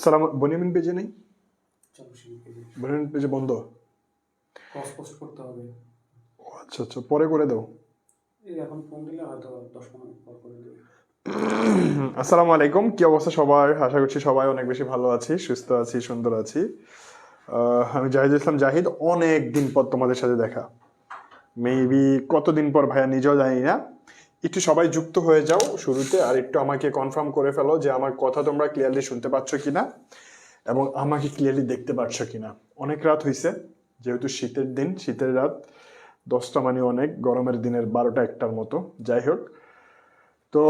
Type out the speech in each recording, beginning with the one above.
সালাম বনিয়ামিন পেজে নেই, বনিয়ামিন পেজে বন্ধ। পোস্ট করতে হবে। আচ্ছা আচ্ছা, পরে করে দাও। এই এখন ফোন দিলে হয়তো 10 মিনিট পর করে দেবে। আসসালামু আলাইকুম, কি অবস্থা সবার? আশা করছি সবাই অনেক বেশি ভালো আছি, সুস্থ আছি, সুন্দর আছি। আমি জাহিদ ইসলাম জাহিদ। অনেক দিন পর তোমাদের সাথে দেখা, মেবি কতদিন পর ভাইয়া নিজেও জানি না। একটু সবাই যুক্ত হয়ে যাও শুরুতে, আর একটু আমাকে কনফার্ম করে ফেলো যে আমার কথা তোমরা ক্লিয়ারলি শুনতে পাচ্ছ কিনা এবং আমাকে ক্লিয়ারলি দেখতে পাচ্ছ কিনা। অনেক রাত হয়েছে, যেহেতু শীতের দিন, শীতের রাত 10টা মানে অনেক, গরমের দিনের 12টা 1টার মতো। যাই হোক, তো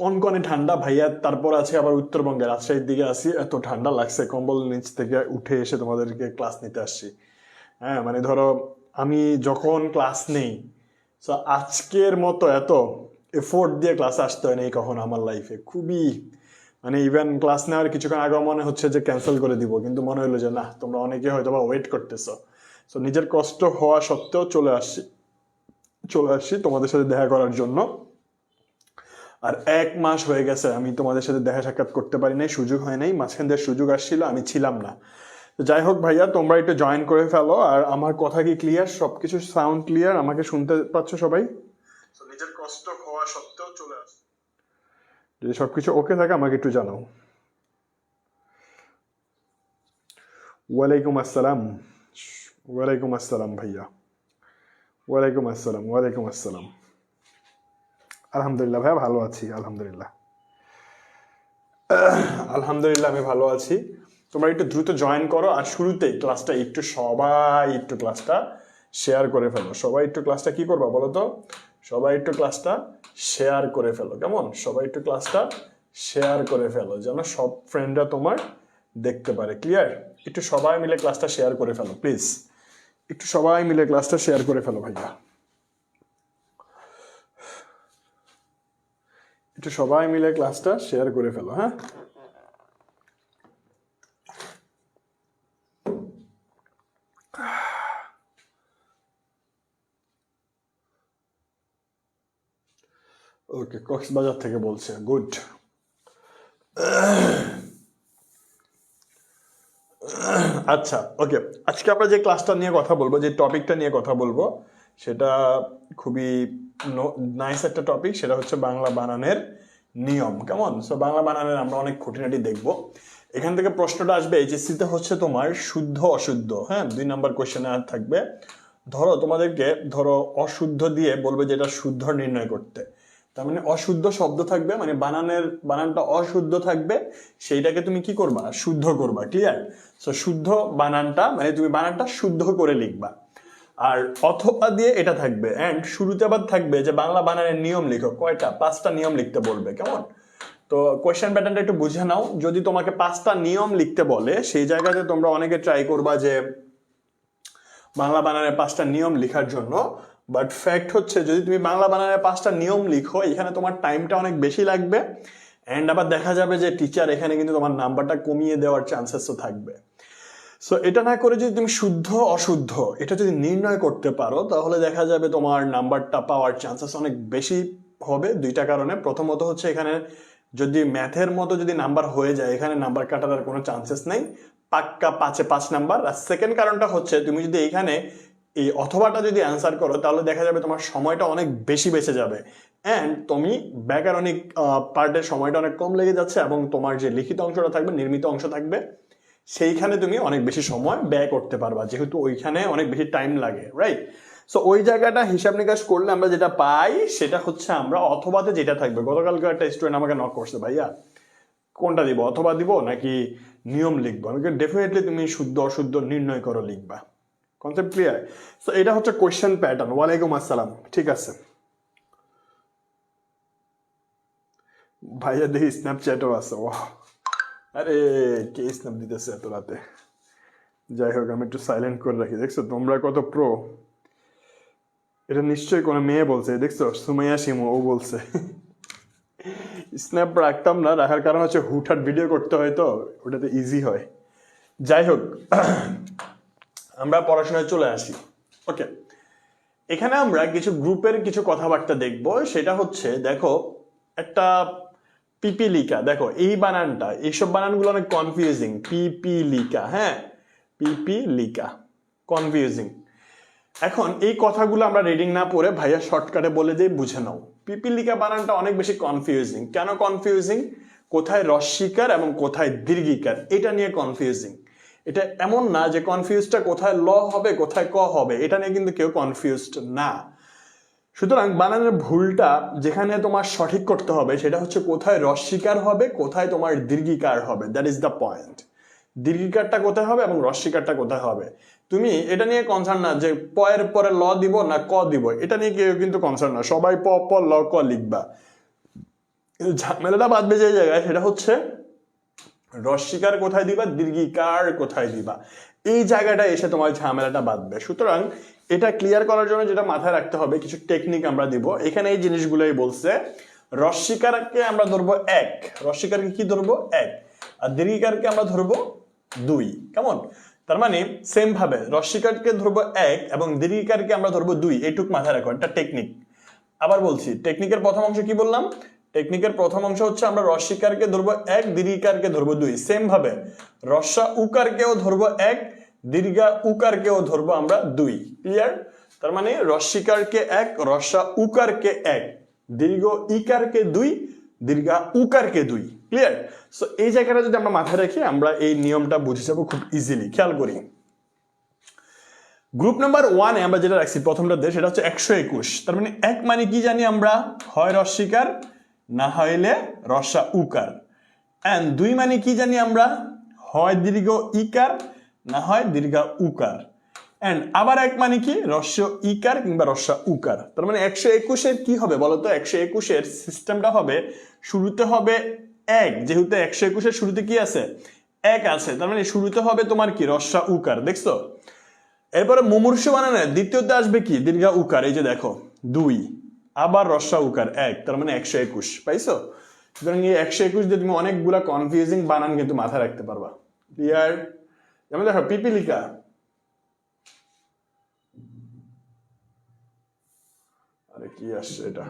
কনকনে ঠান্ডা ভাইয়া। তারপর আছে আবার উত্তরবঙ্গে রাজশাহীর দিকে আসি, এত ঠান্ডা লাগছে, কম্বল নিচ থেকে উঠে এসে তোমাদেরকে ক্লাস নিতে আসছি। হ্যাঁ মানে ধরো, আমি যখন ক্লাস নেই, সো আজকের মতো এত এফোর্ট দিয়ে ক্লাসে আসতে হয় না কখনো আমার লাইফে। খুবই মানে ইভেন ক্লাস নেওয়ার কিছুক্ষণ আগে মনে হচ্ছে যে ক্যান্সেল করে দিব, কিন্তু মনে হলো যে না, তোমরা অনেকে হয়তো বা ওয়েট করতেছো। সো নিজের কষ্ট হওয়া সত্ত্বেও চলে আসছি তোমাদের সাথে দেখা করার জন্য। আর 1 মাস হয়ে গেছে আমি তোমাদের সাথে দেখা সাক্ষাৎ করতে পারি নাই, সুযোগ হয় নাই। মাঝখান দিয়ে সুযোগ আসছিল, আমি ছিলাম না। তো যাই হোক ভাইয়া, তোমরা একটু জয়েন করে ফেলো। আর আমার কথা কি ক্লিয়ার? সবকিছু সাউন্ড ক্লিয়ার? আমাকে শুনতে পাচ্ছ সবাই? নিজের কষ্ট হওয়া সত্ত্বেও চলে আসো। যদি সবকিছু ওকে থাকে আমাকে একটু জানাও। ওয়ালাইকুম আসসালাম। ওয়ালাইকুম আসসালাম ভাইয়া। ওয়ালাইকুম আসসালাম, ওয়ালাইকুম আসসালাম। আলহামদুলিল্লাহ ভাইয়া, ভালো আছি আলহামদুলিল্লাহ। আলহামদুলিল্লাহ আমি ভালো আছি। তোমরা একটু দ্রুত জয়েন করো, আর শুরুতেই ক্লাসটা একটু সবাই একটু ক্লাসটা শেয়ার করে ফেলো। সবাই একটু ক্লাসটা কি করবা বলো তো? সবাই একটু ক্লাসটা শেয়ার করে ফেলো, কেমন? সবাই একটু ক্লাসটা শেয়ার করে ফেলো যেন সব ফ্রেন্ডরা তোমার দেখতে পারে। ক্লিয়ার? একটু সবাই মিলে ক্লাসটা শেয়ার করে ফেলো প্লিজ। একটু সবাই মিলে ক্লাসটা শেয়ার করে ফেলো ভাইয়া। একটু সবাই মিলে ক্লাসটা শেয়ার করে ফেলো। হ্যাঁ, ওকে, কক্সবাজার থেকে বলছে, গুড। আচ্ছা ওকে, আজকে আমরা যে ক্লাসটা নিয়ে কথা বলবো, যে টপিকটা নিয়ে কথা বলবো, সেটা খুবই নাইস একটা টপিক। সেটা হচ্ছে বাংলা বানানের নিয়ম, কেমন? সো বাংলা বানানের আমরা অনেক খুঁটিনাটি দেখবো। এখান থেকে প্রশ্নটা আসবে এইচএসসিতে হচ্ছে তোমার শুদ্ধ অশুদ্ধ। হ্যাঁ, 2 নাম্বার কোয়েশ্চেনে আর থাকবে। ধরো তোমাদেরকে অশুদ্ধ দিয়ে বলবে যেটা শুদ্ধ নির্ণয় করতে। তার মানে অশুদ্ধ শব্দ থাকবে, মানে বানানটা অশুদ্ধ থাকবে, সেইটাকে তুমি কি করবা? শুদ্ধ করবা। ক্লিয়ার? সো শুদ্ধ বানানটা মানে তুমি বানানটা শুদ্ধ করে লিখবা। আর অথবা দিয়ে এটা থাকবে, এন্ড শুরুতে আবার থাকবে যে বাংলা বানানের নিয়ম লিখো। কয়টা? 5টা নিয়ম লিখতে বলবে, কেমন? তো কোয়েশ্চেন প্যাটার্নটা একটু বুঝে নাও। যদি তোমাকে 5টা নিয়ম লিখতে বলে, সেই জায়গাতে তোমরা অনেকে ট্রাই করবা যে বাংলা বানানের 5টা নিয়ম লেখার জন্য। বাট ফ্যাক্ট হচ্ছে, যদি তুমি বাংলা বানানের 5টা নিয়ম লিখো, এখানে তোমার টাইমটা অনেক বেশি লাগবে। অ্যান্ড আবার দেখা যাবে যে টিচার এখানে কিন্তু তোমার নাম্বারটা কমিয়ে দেওয়ার চান্সেসও থাকবে। সো এটা না করে যদি তুমি শুদ্ধ অশুদ্ধ এটা যদি নির্ণয় করতে পারো, তাহলে দেখা যাবে তোমার নাম্বারটা পাওয়ার চান্সেস অনেক বেশি হবে। 2টা কারণে। প্রথমত হচ্ছে, এখানে যদি ম্যাথের মতো যদি নাম্বার হয়ে যায়, এখানে নাম্বার কাটার কোনো চান্সেস নেই, পাক্কা 5-এ 5 নাম্বার। আর সেকেন্ড কারণটা হচ্ছে, তুমি যদি এইখানে এই অথবাটা যদি অ্যান্সার করো, তাহলে দেখা যাবে তোমার সময়টা অনেক বেশি বেঁচে যাবে। অ্যান্ড তুমি ব্যাকরণিক পার্টের সময়টা অনেক কম লেগে যাচ্ছে, এবং তোমার যে লিখিত অংশটা থাকবে, নির্মিত অংশ থাকবে, সেইখানে তুমি অনেক বেশি সময় ব্যয় করতে পারবা, যেহেতু ওইখানে অনেক বেশি টাইম লাগে। রাইট? সো ওই জায়গাটা হিসাব নিকাশ করলে আমরা যেটা পাই, সেটা হচ্ছে আমরা অথবাতে যেটা থাকবে। গতকালকে একটা স্টুডেন্ট আমাকে নক করছে, ভাইয়া কোনটা দিব, অথবা দিব নাকি নিয়ম লিখবো? আমি ডেফিনেটলি তুমি শুদ্ধ অশুদ্ধ নির্ণয় করো লিখবা। Concept clear? সো এটা হচ্ছে কোয়েশ্চেন প্যাটার্ন। ওয়ালাইকুম আসসালাম। ঠিক আছে ভাইয়া, দেখি স্ন্যাপচ্যাটও আছে। ও আরে, কে স্ন্যাপ দিতেছে এত রাতে? যাই হোক, আমি একটু সাইলেন্ট করে রাখি। দেখছো তোমরা কত প্রো? এটা নিশ্চয়ই কোনো মেয়ে বলছে। দেখছো, সুমাইয়া শিমু, ও বলছে। স্ন্যাপ রাখতাম না, রাখার কারণ হচ্ছে হুটহাট ভিডিও করতে হয়, তো ওটাতে ইজি হয়। যাই হোক, আমরা পড়াশোনায় চলে আসি। ওকে, এখানে আমরা কিছু গ্রুপের কিছু কথাবার্তা দেখব, সেটা হচ্ছে দেখো একটা পিপিলিকা, দেখো এই বানানটা, এইসব বানানগুলো অনেক কনফিউজিং। পিপিলিকা, হ্যাঁ, পিপিলিকা, কনফিউজিং। এখন এই কথাগুলো আমরা রিডিং না পড়ে ভাইয়া শর্টকাটে বলে দিয়ে বুঝে নাও। পিপিলিকা বানানটা অনেক বেশি কনফিউজিং। কেন কনফিউজিং? কোথায় রস্যিকার এবং কোথায় দীর্ঘিকার, এটা নিয়ে কনফিউজিং। এটা এমন না যে কনফিউজটা কোথায় ল হবে কোথায় ক হবে, এটা নিয়ে কিন্তু কেউ কনফিউজড না। সুতরাং বানানের ভুলটা যেখানে তোমার সঠিক করতে হবে সেটা হচ্ছে কোথায় রস্যিকার হবে কোথায় তোমার দীর্ঘিকার হবে, দ্যাট ইজ দ্য পয়েন্ট। দীর্ঘিকারটা কোথায় হবে এবং রস্যিকারটা কোথায় হবে, তুমি এটা নিয়ে কনসার্ন না যে প এর পরে ল দিব না ক দিব, এটা নিয়ে কেউ কিন্তু কনসার্ন না, সবাই প প ল ক লিখবা। ঝামেলাটা বাঁধবে যে জায়গায়, সেটা হচ্ছে রস্যিকার কোথায় দিবা দীর্ঘিকার কোথায় দিবা, এই জায়গাটা এসে তোমার ঝামেলাটা বাঁধবে। সুতরাং এটা ক্লিয়ার করার জন্য যেটা মাথায় রাখতে হবে, কিছু টেকনিক আমরা দিব। এখানে এই জিনিসগুলোই বলছে, রস্যিকারকে আমরা ধরবো এক, রস্যিকারকে কি ধরবো এক, আর দীর্ঘিকারকে আমরা ধরবো দুই। কেমন? তার মানে সেম ভাবে রস্যিকারকে ধরবো এক এবং দীর্ঘিকারকে আমরা ধরবো দুই, এইটুক মাথায় রাখো, একটা টেকনিক। আবার বলছি, টেকনিকের প্রথম অংশ কি বললাম? টেকনিকের প্রথম অংশ হচ্ছে আমরা রস্যিকারকে ধরবো এক, দীর্ঘিকারকে ধরবো দুই। সেম ভাবে রস্যা উকারকেও ধরবো এক, দীর্ঘা উকারকেও ধরবো আমরা দুই। ক্লিয়ার? তার মানে রস্যিকারকে এক, রস্যা উকারকে এক, দীর্ঘ ইকারকে দুই, দীর্ঘা উকারকে দুই। ক্লিয়ার? সো এই জায়গাটা যদি আমরা মাথায় রাখি, আমরা এই নিয়মটা বুঝে যাবো খুব ইজিলি। খেয়াল করি, গ্রুপ নাম্বার 1 এ আমরা যেটা রাখছি প্রথমটাতে, সেটা হচ্ছে 121। তার মানে এক মানে কি জানি আমরা, হয় রস্যিকার না হইলে রস্যা উকার। এন্ড দুই মানে কি জানি আমরা, হয় দীর্ঘ ইকার না হয় দীর্ঘ উকার। এন্ড আবার এক মানে কি, রস্য ইকার কিংবা রস্যা উকার। তার মানে 121 এর কি হবে বলতো? 121 এর সিস্টেমটা হবে, শুরুতে হবে এক, যেহেতু 121 এর শুরুতে কি আছে, এক আছে, তার মানে শুরুতে হবে তোমার কি, রস্যা উকার। দেখছো? এরপরে মুমূর্ষু বানানে দ্বিতীয়তে আসবে কি, দীর্ঘ উকার। এই যে দেখো দুই, আবার রস্যা উকার এক, তার মানে 121। পাইছো? সুতরাং এই 121 দিয়ে তুমি অনেকগুলা কনফিউজিং বানান কিন্তু মাথায় রাখতে পারবা। ক্লিয়ার? যেমন দেখো পিপিলিকা, আরে কি আসছে এটা,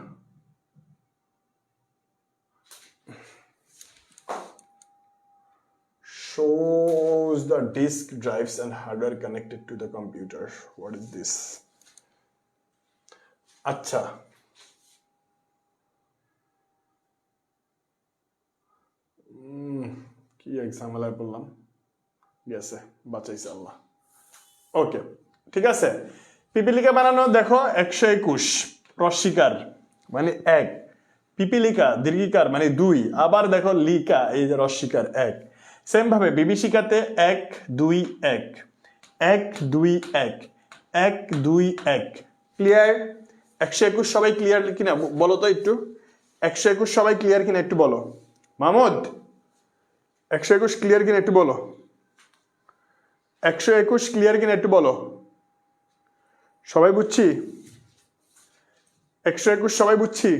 shows the disk drives and hardware connected to the computer. What is this? আচ্ছা, কি এক্সাম্পলায় বললাম, গেছে, বাঁচাইছে আল্লাহ। ওকে, ঠিক আছে। পিপিলিকা বানানো দেখো 121, রস্যিকার মানে এক, পিপিলিকা দীর্ঘিকার মানে দুই, আবার দেখো লিকা, এই যে রস্যিকার এক। সেম ভাবে বিভীষিকাতে এক দুই এক, এক দুই এক, এক দুই এক। ক্লিয়ার? 121 সবাই ক্লিয়ার কিনা বলো তো একটু, 121 সবাই ক্লিয়ার কিনা একটু বলো। মাহমুদ, 121 ক্লিয়ার কিনা একটু বলো, 121 ক্লিয়ার কিনা একটু বলো। সবাই বুঝছি? 121 সবাই বুঝছি?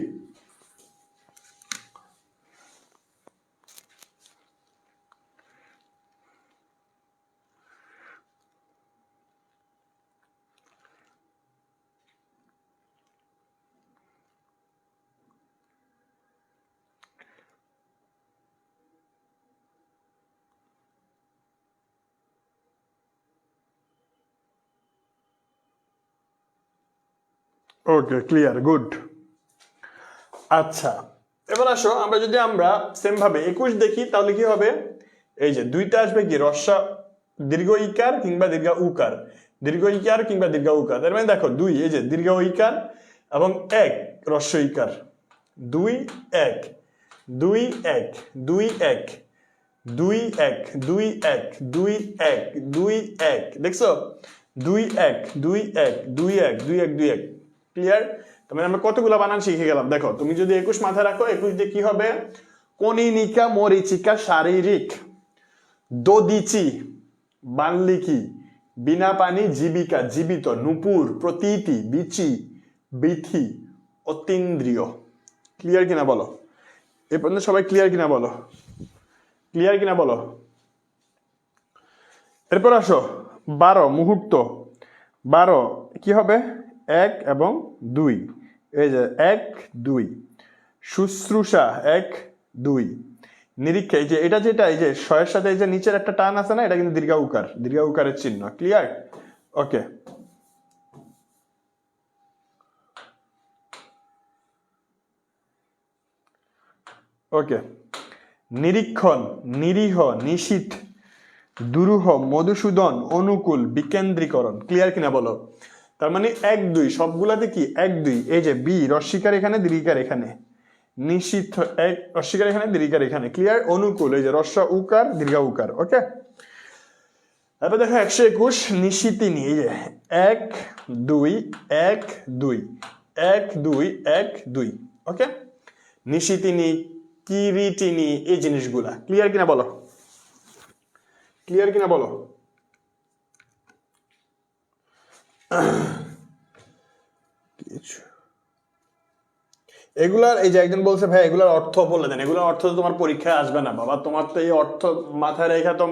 ওকে, ক্লিয়ার, গুড। আচ্ছা, এবার আসো আমরা যদি আমরা সেম ভাবে 21 দেখি, তাহলে কি হবে? এই যে দুইটা আসবে কি, রস্যা দীর্ঘ ইকার কিংবা দীর্ঘ উকার, দীর্ঘ ইকার কিংবা দীর্ঘ উকার। তার মানে দেখো দুই, এই যে দীর্ঘ ইকার এবং এক রস্য ইকার, দুই এক, দুই এক, দুই এক, দুই এক, দুই এক, দুই এক, দুই এক। দেখছো? দুই এক, দুই এক, দুই এক, দুই এক, দুই এক। ক্লিয়ার? তার মানে আমরা কতগুলো বানান শিখে গেলাম। দেখো, তুমি যদি 21 মাথায় রাখো, 21 দিয়ে কি হবে? কনিনিকা মরিচিকা শারীরিক, দদিচি বানলিকি, বিনা পানি জীবিকা জীবিত, নুপুর প্রতীতি, বিচি বিথি, অতীন্দ্রিয়। ক্লিয়ার কিনা বলো? এ পর্যন্ত সবাই ক্লিয়ার কিনা বলো? ক্লিয়ার কিনা বলো? এরপর আসো 12 মুহূর্ত, 12 কি হবে? এক এবং দুই, এই যে এক দুই, শুশ্রূষা এক দুই, নিরীক্ষা, এই যে এটা যেটা এই যে শয়ের সাথে এই যে নিচের একটা টান আছে না, এটা কিন্তু দীর্ঘ উকার, দীর্ঘ উকারের চিহ্ন। ক্লিয়ার? ওকে, ওকে। নিরীক্ষণ, নিরীহ, নিশীথ, দুরূহ, মধুসূদন, অনুকূল, বিকেন্দ্রীকরণ। ক্লিয়ার কিনা বলো? তার মানে এক দুই সবগুলাতে কি এক দুই, এই যে বি রস্বীকার এখানে, দীর্ঘিকার এখানে, নিষিদ্ধ এক রস্বীকার এখানে, দীর্ঘিকার এখানে। ক্লিয়ার? অনুকূল, এই যে রস্ব উকার, দীর্ঘ উকার। ওকে, তারপর দেখো 121 নিশিতিনি, এই যে এক দুই এক দুই এক দুই এক দুই। ওকে, নিশিতিনি, কিরিটিনি, এই জিনিসগুলা। ক্লিয়ার কিনা বলো? ক্লিয়ার কিনা বলো? এগুলার এই যে একজন বলছে ভাই এগুলার অর্থ বলে দেন, এগুলোর অর্থ তো তোমার পরীক্ষায় আসবে না বাবা, তোমার তো এই অর্থ মাথায় রেখা তো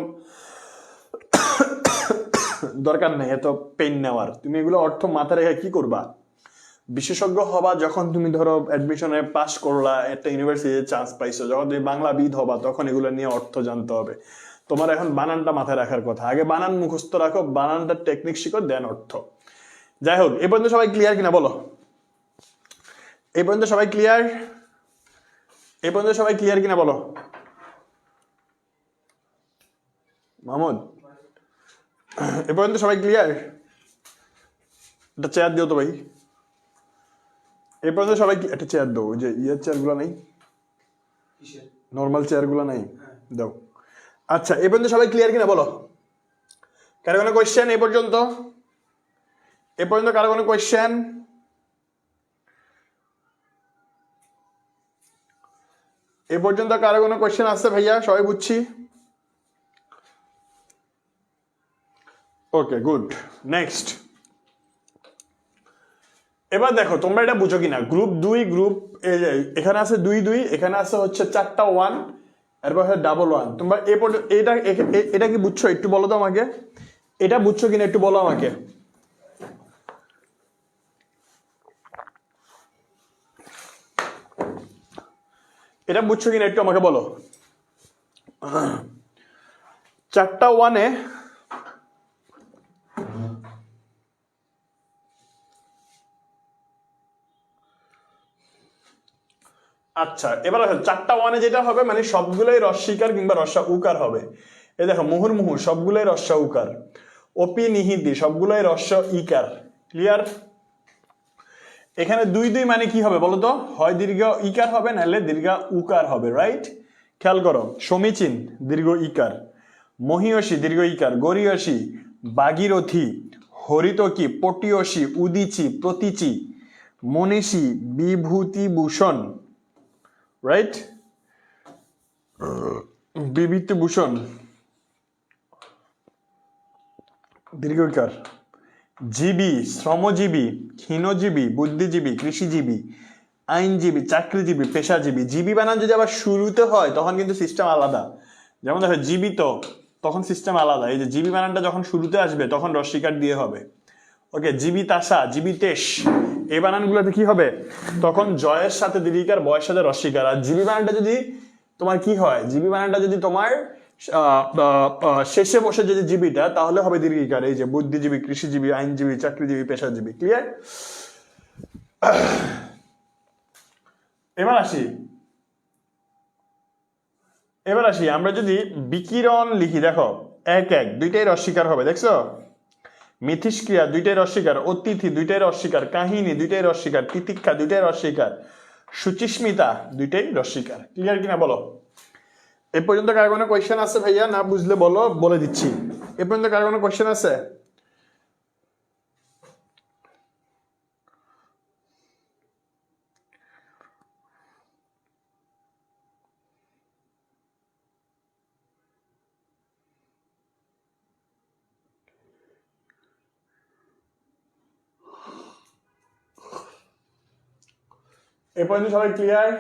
দরকার নেই এত পেন নেওয়ার। তুমি এগুলো অর্থ মাথায় রেখে কি করবা? বিশেষজ্ঞ হবা যখন তুমি ধরো অ্যাডমিশনে পাস করলা, একটা ইউনিভার্সিটিতে চান্স পাইছো, যখন তুমি বাংলাবিদ হবা তখন এগুলো নিয়ে অর্থ জানতে হবে। তোমার এখন বানানটা মাথায় রাখার কথা, আগে বানান মুখস্থ রাখো, বানানটার টেকনিক শিখো, দেন অর্থ। যাই হোক, এই পর্যন্ত সবাই ক্লিয়ার কিনা বলো? এই পর্যন্ত সবাই ক্লিয়ার? এই পর্যন্ত সবাই ক্লিয়ার কিনা বলো? মাহমুদ, এ পর্যন্ত সবাই ক্লিয়ার? একটা চেয়ার দিও তো ভাই। এ পর্যন্ত সবাই একটা চেয়ার দাও, ওই যে ইয়ের চেয়ারগুলো নেই, নর্মাল চেয়ারগুলো নেই, দাও। আচ্ছা, এ পর্যন্ত সবাই ক্লিয়ার কিনা বলো? কারো কোনো কোয়েশ্চেন এ পর্যন্ত? এ পর্যন্ত কারো কোনো কোয়েশ্চেন? এ পর্যন্ত কারো কোনো কোয়েশ্চেন আছে ভাইয়া? সবাই বুঝছি? ওকে, গুড। নেক্সট, এবার দেখো তোমরা এটা বুঝো কিনা, গ্রুপ দুই, গ্রুপ এখানে আছে দুই দুই, এখানে আছে হচ্ছে চারটা ওয়ান, এরপর হচ্ছে ডাবল ওয়ান। তোমরা এটা এটা কি বুঝছো? একটু বলো তো আমাকে, এটা বুঝছো কিনা একটু বলো আমাকে। এটা বুঝছো কিনা একটু আমাকে বলো। চারটা ওয়ানে আচ্ছা, এবার চারটা ওয়ানে যেটা হবে মানে সবগুলোই রস্বীকার কিংবা রস্যা উকার হবে। এই দেখো মুহুর্মুহু সবগুলোই রস্যা উকার, অপি নিহিতি সবগুলোই রস্য ইকার। ক্লিয়ার? এখানে দুই দুই মানে কি হবে বলো তো? হয় দীর্ঘ ইকার হবে, নাহলে দীর্ঘ উকার হবে। রাইট? খেয়াল করো, সমীচীন দীর্ঘ ইকার, মহিয়সী দীর্ঘ ইকার, গরিয়সী, বাগীরথী, হরিতকী, পটিয়সী, উদিচি, প্রতীচি, মনীষী, বিভূতিভূষণ। রাইট? বিভূতিভূষণ দীর্ঘকার, জীবী, শ্রমজীবী, ক্ষীণজীবী, বুদ্ধিজীবী, কৃষিজীবী, আইনজীবী, চাকরিজীবী, পেশাজীবী। জীবী বানান যদি আবার শুরুতে হয় তখন কিন্তু সিস্টেম আলাদা। যেমন দেখো জীবিত, তখন সিস্টেম আলাদা। এই যে জীবী বানানটা যখন শুরুতে আসবে তখন রস্বীকার দিয়ে হবে। ওকে, জীবিতাশা, জীবিতেশ, এই বানানগুলোতে কি হবে? তখন জয়ের সাথে দীর্ঘিকার, বয়ের সাথে রস্বীকার। আর জীবী বানানটা যদি তোমার কি হয়, জীবী বানানটা যদি তোমার শেষে বসে যদি জীবীটা, তাহলে হবে দীর্ঘিকার। এই যে বুদ্ধিজীবী, কৃষিজীবী, আইনজীবী, চাকরিজীবী, পেশাজীবী। ক্লিয়ার? এবার আসি, এবার আসি আমরা যদি বিকিরণ লিখি, দেখো এক এক দুইটাই রস্বীকার হবে, দেখছো? মিথিষ্ক্রিয়া দুইটাই রস্বীকার, অতিথি দুইটাই রস্বীকার, কাহিনী দুইটাই রস্বীকার, তিতিক্ষা দুইটাই রস্বীকার, সুচিস্মিতা দুইটাই রস্বীকার। ক্লিয়ার কিনা বলো? এ পর্যন্ত কার কোনো কোয়েশ্চেন আছে ভাইয়া? না বুঝলে বলো, বলে দিচ্ছি। এ পর্যন্ত কার কোনো কোয়েশ্চেন আছে? এ পর্যন্ত সবাই ক্লিয়ার?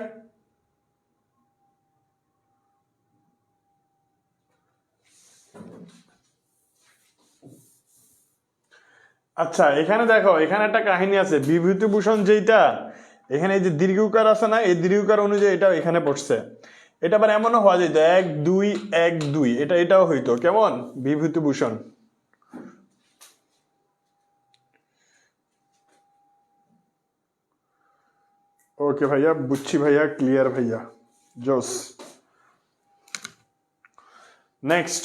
আচ্ছা এখানে দেখো, এখানে একটা কাহিনী আছে। বিভূতিভূষণ যেটা, এখানে এই যে দীর্ঘকার আছে না, এই দীর্ঘকার অনুযায়ী এটা এখানে পড়ছে। এটা আবার এমনও হওয়া যেত 1 2 1 2, এটাও হইতো কেমন বিভূতিভূষণ। ওকে ভাইয়া, বুঝছি ভাইয়া, ক্লিয়ার ভাইয়া, জোস। নেক্সট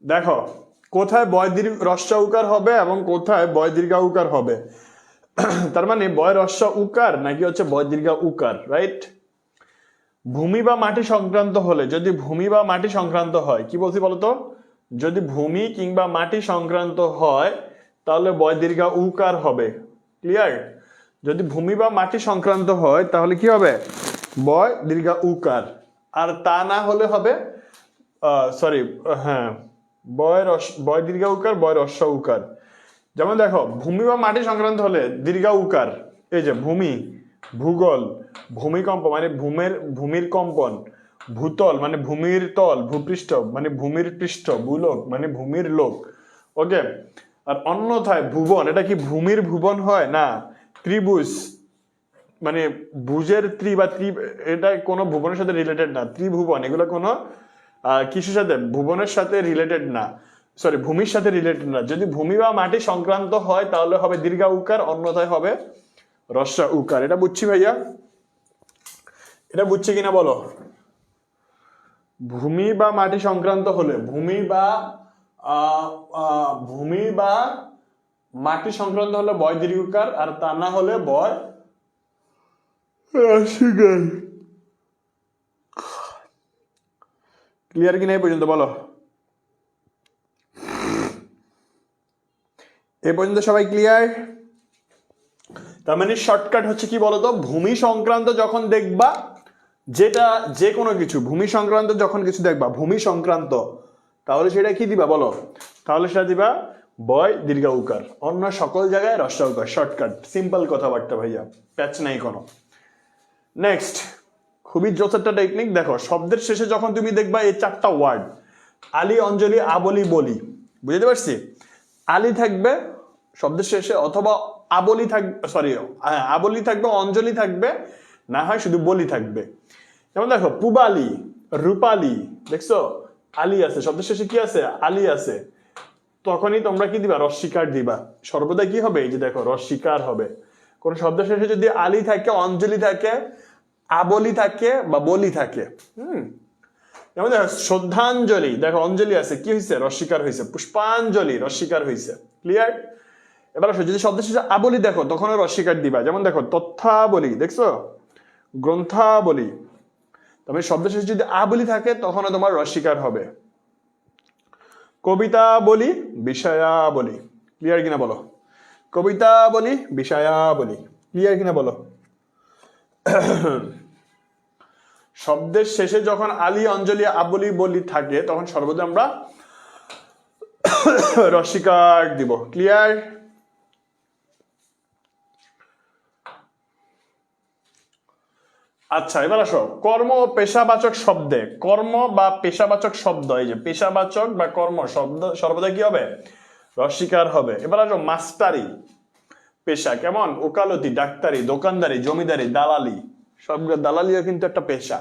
দেখো, কোথায় বয় দীর্ঘ রস্য উকার হবে এবং কোথায় বয় দীর্ঘা উকার হবে। তার মানে বয় রস্য উকার নাকি হচ্ছে বয় দীর্ঘা উকার, রাইট? ভূমি বা মাটি সংক্রান্ত হলে, যদি ভূমি বা মাটি সংক্রান্ত হয়, কি বলছি বলতো, যদি ভূমি কিংবা মাটি সংক্রান্ত হয় তাহলে বয় দীর্ঘা উকার হবে। ক্লিয়ার? যদি ভূমি বা মাটি সংক্রান্ত হয় তাহলে কি হবে, বয় দীর্ঘা উকার। আর তা না হলে হবে সরি, হ্যাঁ, বয় দীর্ঘা উকার, বয় রস্য উকার। যেমন দেখো, ভূমি বা মাটি সংক্রান্ত হলে দীর্ঘা উকার, এই যে ভূমি, ভূগোল, ভূমিকম্প মানে ভূমির কম্পন, ভূতল মানে ভূমির তল, ভূপৃষ্ঠ মানে ভূমির পৃষ্ঠ, ভূলোক মানে ভূমির লোক। ওকে। আর অন্যথায় ভুবন, এটা কি ভূমির ভুবন হয় না, ত্রিভুজ মানে ভুজের ত্রি বা ত্রি, এটা কোনো ভুবনের সাথে রিলেটেড না। ত্রিভুবন এগুলো কোনো কিসের সাথে, ভুবনের সাথে রিলেটেড না, সরি ভূমির সাথে রিলেটেড না। যদি ভূমি বা মাটি সংক্রান্ত হয় তাহলে হবে দীর্ঘা উকার, অন্যথায় হবে রস্য উকার। এটা বুঝছি ভাইয়া, এটা বুঝছি কিনা বলো। ভূমি বা মাটি সংক্রান্ত হলে, ভূমি বা মাটি সংক্রান্ত হলে বয় দীর্ঘকার, আর তা না হলে বয় রস্যইকার। ক্লিয়ার কিনা এই পর্যন্ত বলো? এ পর্যন্ত সবাই ক্লিয়ার? তার মানে শর্টকাট হচ্ছে কি বলতো, ভূমি সংক্রান্ত যখন দেখবা, যেটা যে কোনো কিছু ভূমি সংক্রান্ত যখন কিছু দেখবা, ভূমি সংক্রান্ত, তাহলে সেটা কি দিবা বলো, তাহলে সেটা দিবা বয় দীর্ঘা উকার, অন্য সকল জায়গায় রস্য উকার। শর্টকাট, সিম্পল কথাবার্তা ভাইয়া, প্যাচ নাই কোনো। নেক্সট, খুবই জোস একটা টেকনিক। দেখো, শব্দের শেষে যখন তুমি দেখবা এই 4টা ওয়ার্ড, আলী, অঞ্জলি, আবলি, বলি, বুঝতে পারছি, আলী থাকবে শব্দের শেষে, অথবা আবলি থাকবে, সরি আবলি থাকবে, অঞ্জলি থাকবে, না হয় শুধু বলি থাকবে। যেমন দেখো, পুবালি, রূপালি, দেখছো আলী আছে, শব্দের শেষে কি আছে, আলী আছে, তখনই তোমরা কি দিবা, রস্যিকার দিবা। সর্বদা কি হবে, এই যে দেখো রস্যিকার হবে। কোন শব্দের শেষে যদি আলী থাকে, অঞ্জলি থাকে, আবলি থাকে বা বলি থাকে। যেমন দেখো, শ্রদ্ধাঞ্জলি, দেখো অঞ্জলি আছে, কি হয়েছে, রস্যিকার হয়েছে। পুষ্পাঞ্জলি, রস্যিকার হয়েছে। ক্লিয়ার? এবার আসো, যদি শব্দের শেষে আবলি দেখো তখন রস্যিকার দিবা। যেমন দেখো, তথ্যাবলি, দেখছো, গ্রন্থাবলি, তবে শব্দের শেষে যদি আবলি থাকে তখন তোমার রস্যিকার হবে। কবিতা বলি, বিষয়া বলি, ক্লিয়ার কিনা বলো? কবিতা বলি, বিষয়া বলি, ক্লিয়ার কিনা বলো? শব্দের শেষে যখন আলী, অঞ্জলি, আবলি, বলি থাকে তখন সর্বদা আমরা রস্যিকার দিব। ক্লিয়ার? আচ্ছা, এবার আসো কর্ম ও পেশাবাচক শব্দে, কর্ম বা পেশাবাচক শব্দ, এই যে পেশাবাচক বা কর্ম শব্দ সর্বদা কি হবে, রস্যিকার হবে। এবার আসো মাস্টারি, পেশা, কেমন, ওকালতি, ডাক্তারি, দোকানদারি, জমিদারি, দালালি, সবগুলো, দালালিও কিন্তু একটা পেশা।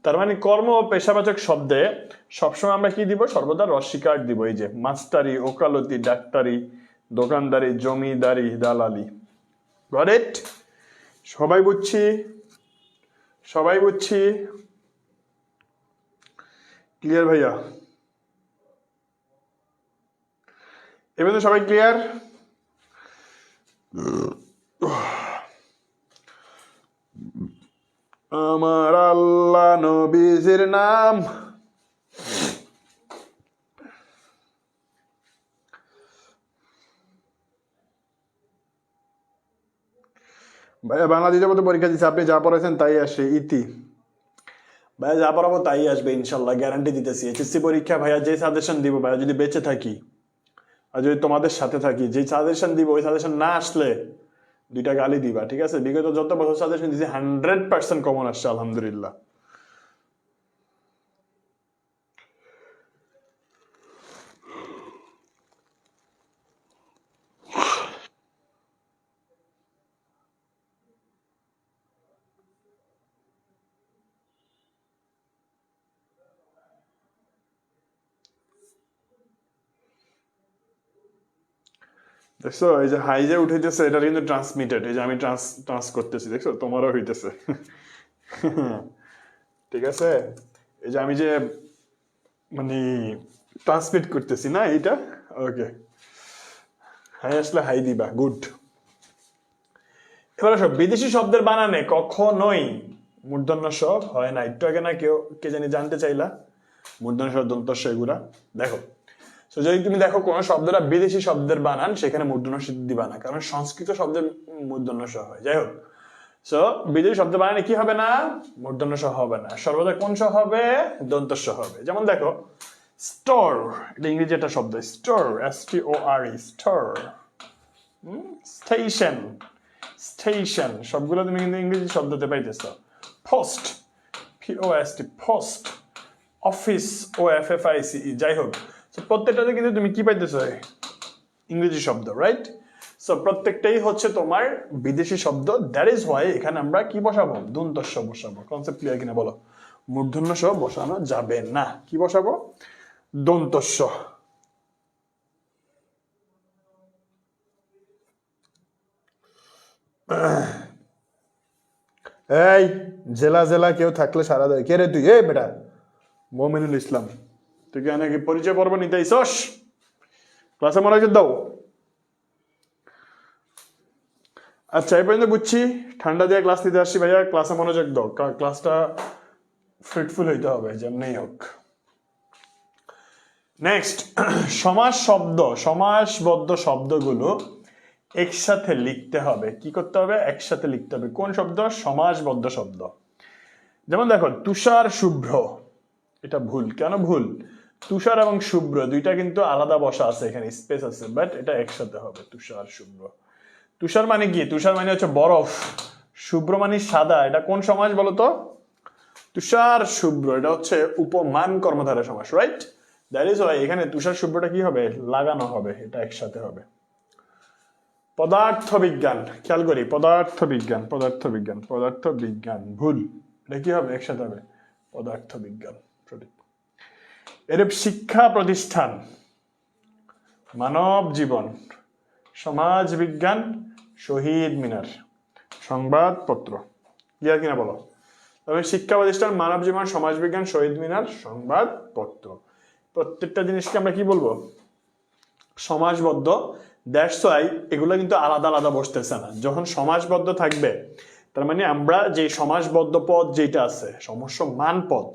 তার মানে কর্ম ও পেশাবাচক শব্দে সবসময় আমরা কি দিব, সর্বদা রস্যিকার দিব। এই যে মাস্টারি, ওকালতি, ডাক্তারি, দোকানদারি, জমিদারি, দালালি। Got it? সবাই বুঝছি, সবাই বুঝছি, ক্লিয়ার ভাইয়া? এবার তো সবাই ক্লিয়ার? আমার আল্লাহ নবীজির নাম, ভাইয়া বাংলা দ্বিতীয় পত্র পরীক্ষা দিচ্ছে, আপনি যা পড়াইছেন তাই আসে ইতি। ভাইয়া যা পড়াবো তাই আসবে ইনশাল্লাহ, গ্যারান্টি দিতেছি। এইচএসসি পরীক্ষা ভাইয়া যে সাজেশন দিব ভাইয়া, যদি বেঁচে থাকি আর যদি তোমাদের সাথে থাকি, যে সাজেশন দিব ওই সাজেশন না আসলে 2টা গালি দিবা, ঠিক আছে? বিগত যত বছর সাজেশন দিয়েছি 100% কমন আসছে, আলহামদুলিল্লাহ। দেখছো এই যে হাই যে উঠেছে এটা কিন্তু ট্রান্সমিটেড, এই যে আমি ট্রান্স করতেছি, দেখছো তোমারও হইতেছে। ঠিক আছে, এই যে আমি যে মানে ট্রান্সমিট করতেছি না এইটা। ওকে, হাই আসলে হাই দিবা, গুড। এবার আসো, বিদেশি শব্দের বানানে কখনোই মূর্ধন্য স হয় না। একটু আগে না কেউ কে জানি জানতে চাইলা মূর্ধন্য স দন্ত স এগুলা দেখো। তো যদি তুমি দেখো কোন শব্দটা বিদেশি শব্দের বানান সেখানে মূর্ধন্য স দিবা না, কারণ সংস্কৃত শব্দের মূর্ধন্য স হয়। যাই হোক, সো বিদেশি শব্দ বানানে কি হবে না, মূর্ধন্য স হবে না, সর্বদা কোন স হবে, দন্ত স হবে। যেমন দেখো স্টোর, এটা ইংরেজি একটা শব্দ, store, STORE, store. Station, station, সবগুলো তুমি কিন্তু ইংরেজি শব্দতে পাইতেছ। Post, POST, post. Office, OFFICE, যাই হোক, প্রত্যেকটাতে কিন্তু তুমি কি পাইতেছো, ইংরেজি শব্দ, রাইট? সো প্রত্যেকটাই হচ্ছে তোমার বিদেশি শব্দ। দ্যাট ইজ ওয়াই এখানে আমরা কি বসাবো, দন্তস্ব বসাবো। কনসেপ্ট ক্লিয়ার কিনা বলো? মূর্ধন্য স বসানো যাবে না, কি বসাবো, দন্তস্ব। এই জেলা জেলা কেউ থাকলে সারা দেয়। কে রে তুই? এই বেটা মোমিনুল ইসলাম, তুই কি নাকি পরিচয় পর্ব নিতে আইসস? ক্লাসে মনোযোগ দাও। আচ্ছা, এই পর্যন্ত বুঝছি, ঠান্ডা দিয়ে ক্লাস নিতে আসছি ভাইয়া, ক্লাসে মনোযোগ দাও, ক্লাসটা ফ্রুটফুল হইতে হবে যেমনি হোক। নেক্সট, সমাস শব্দ, সমাসবদ্ধ শব্দগুলো একসাথে লিখতে হবে। কি করতে হবে? একসাথে লিখতে হবে। কোন শব্দ? সমাসবদ্ধ শব্দ। যেমন দেখো তুষার শুভ্র, এটা ভুল। কেন ভুল? তুষার এবং শুভ্র দুইটা কিন্তু আলাদা বসা আছে, এখানে স্পেস আছে, বাট এটা একসাথে হবে, তুষার শুভ্র। তুষার মানে কি? তুষার মানে হচ্ছে বরফ, শুভ্র মানে সাদা। এটা কোন সমাস বলতো? তুষার শুভ্র, এটা হচ্ছে উপমান কর্মধারয় সমাস, রাইট? দ্যাট ইজ ওয়াই এখানে তুষার শুভ্রটা কি হবে, লাগানো হবে, এটা একসাথে হবে। পদার্থ বিজ্ঞান, খেয়াল করি, পদার্থ বিজ্ঞান, পদার্থ বিজ্ঞান, পদার্থ বিজ্ঞান, ভুল, এটা কি হবে, একসাথে হবে, পদার্থ বিজ্ঞান, সঠিক। এরূপ শিক্ষা প্রতিষ্ঠান, মানব জীবন, সমাজ বিজ্ঞান, শহীদ মিনার, সংবাদপত্র। ক্লিয়ার কিনা বলো? তবে শিক্ষা প্রতিষ্ঠান, মানব জীবন, সমাজ বিজ্ঞান, শহীদ মিনার, সংবাদপত্র, প্রত্যেকটা জিনিসকে আমরা কি বলবো, সমাসবদ্ধ। দ্যাটস ওয়াই এগুলো কিন্তু আলাদা আলাদা বসতেছে না। যখন সমাসবদ্ধ থাকবে তার মানে আমরা যে সমাসবদ্ধ পদ যেটা আছে, সমস্যমান পদ,